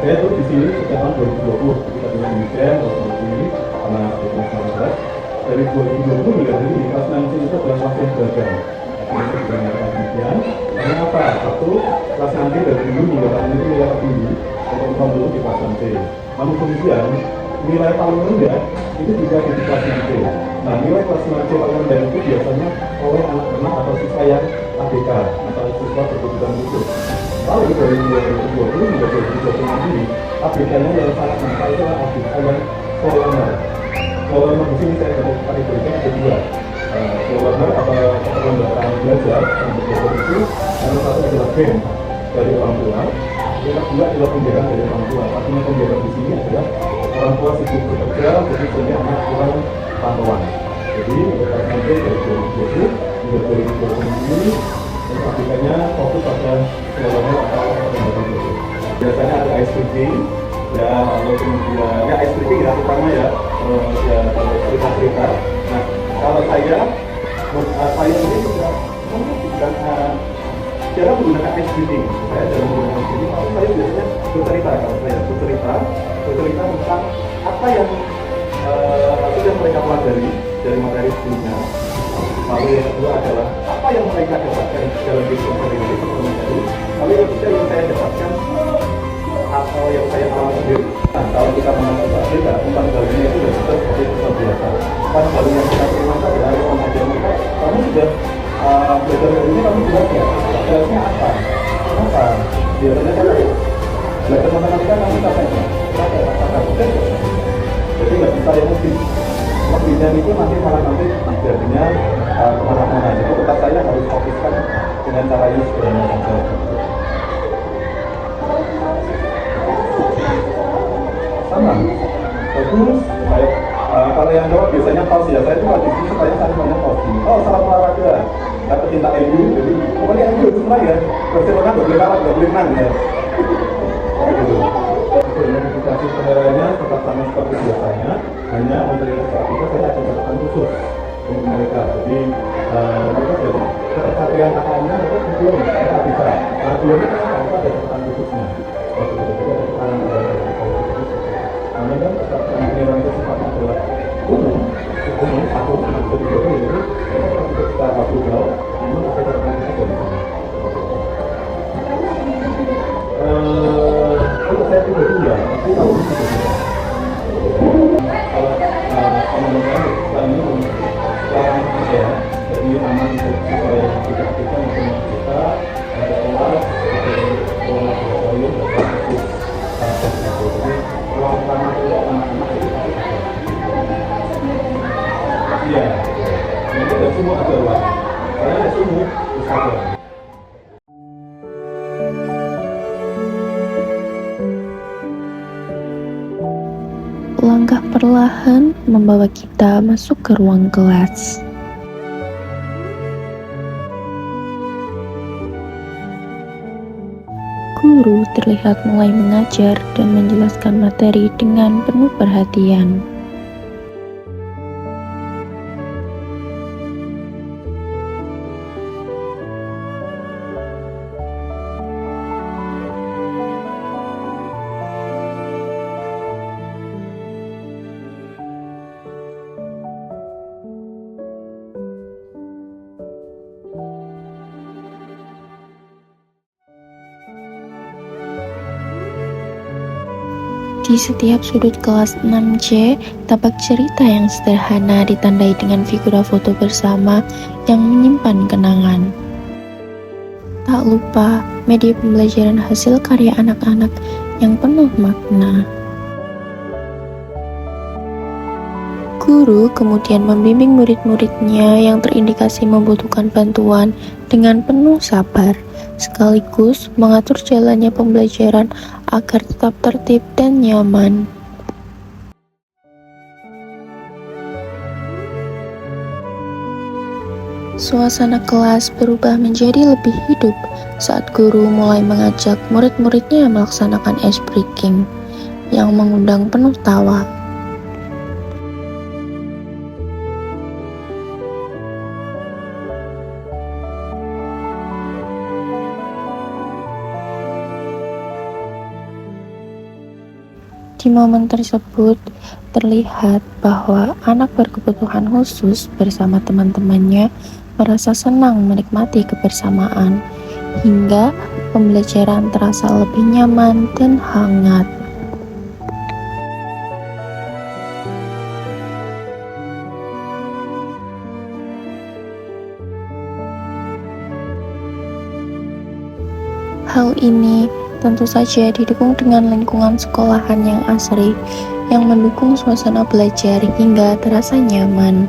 Saya tuh di sini sejak tahun 2020 kita dengan desain ini karena kelas dari 2020 hingga hari ini kelas 6 itu adalah kelas yang beragam. Ini sebenarnya demikian. Karena apa? Satu, kelas nanti dari dulu hingga tahun ini nilai tertinggi untuk tahun dulu di kelas nanti. Namun kemudian nilai paling rendah itu juga ada di kelas nanti. Nah, nilai kelas nanti paling rendah itu biasanya oleh anak-anak atau siswa yang ABK atau siswa berkebutuhan khusus. Lalu dari 2020 hingga 2021 ini ABK-nya yang sangat besar itu adalah ABK yang soloner. Soloner di sini saya dapat kategorikan ada dua. Soloner atau keterlambatan belajar yang belajar itu yang satu adalah BEM dari orang tua, yang kedua adalah pembiayaan dari orang tua. Artinya pembiayaan di sini adalah orang tua sibuk bekerja, jadi sehingga anak kurang pantauan. Jadi kita sampai dari 2020 hingga 2021 ini ABK-nya fokus pada soloner atau keterlambatan belajar. Biasanya ada ice breaking, ya, lalu kemudian ya ice breaking ya terutama ya, ya cerita-cerita. Nah, kalau saya ini sudah membuktikan cara menggunakan ice breaking. Saya dalam menggunakan ice breaking, kalau saya biasanya bercerita, kalau saya bercerita tentang apa yang sudah mereka pelajari dari materi sebelumnya. Lalu yang kedua adalah apa yang mereka dapatkan dalam kehidupan sehari-hari sebelum dari. Lalu yang ketiga yang saya dapatkan atau yang saya alami sendiri. Nah, kalau kita mengenal beda, umpan baliknya itu sudah seperti itu biasa. Umpan balik yang kita terima adalah pengajaran mereka. Kamu sudah belajar dari ini, kamu sudah siap. Jelasnya apa? Kenapa? Biasanya kan belajar matematika kamu capeknya. Jadi nggak bisa yang lebihnya itu nanti malah nanti jadinya kemana-mana. Jadi tetap saya harus fokuskan dengan caranya sebenarnya saja. Sama, bagus. Kayak kalau yang jawab biasanya pause ya. Saya tuh wajib supaya saya banyak pause. Oh, salah olahraga. Saya pecinta MU, jadi pokoknya MU semua ya. Barcelona nggak boleh kalah, nggak boleh menang ya. Gitu. Notifikasi saudaranya tetap sama seperti biasanya, hanya untuk yang saat itu saya ada catatan khusus untuk mereka. Jadi mereka jadi ketercapaian kakaknya itu belum kita bisa. Nah, belum itu ada catatan khususnya. Waktu itu ada catatan namun kan tetap penilaian itu sifatnya adalah umum satu atau tiga itu kita waktu jauh namun ada catatan khusus dari sana. Kalau saya pribadi ya, tapi tahu itu tidak. Kalau teman-teman kita ini sekarang ya, jadi aman supaya tidak kita maupun kita ada kelas, sekolah berkoyok dan fokus jadi ruang ramah itu anak-anak itu pasti ada. Iya, ini ada semua ada ruang. Karena ada semua bisa ada. Langkah perlahan membawa kita masuk ke ruang kelas. Guru terlihat mulai mengajar dan menjelaskan materi dengan penuh perhatian. Di setiap sudut kelas 6C, tampak cerita yang sederhana ditandai dengan figura foto bersama yang menyimpan kenangan. Tak lupa, media pembelajaran hasil karya anak-anak yang penuh makna. Guru kemudian membimbing murid-muridnya yang terindikasi membutuhkan bantuan dengan penuh sabar, sekaligus mengatur jalannya pembelajaran agar tetap tertib dan nyaman. Suasana kelas berubah menjadi lebih hidup saat guru mulai mengajak murid-muridnya melaksanakan ice breaking yang mengundang penuh tawa. Di momen tersebut, terlihat bahwa anak berkebutuhan khusus bersama teman-temannya merasa senang menikmati kebersamaan, hingga pembelajaran terasa lebih nyaman dan hangat. Hal ini tentu saja didukung dengan lingkungan sekolahan yang asri, yang mendukung suasana belajar hingga terasa nyaman.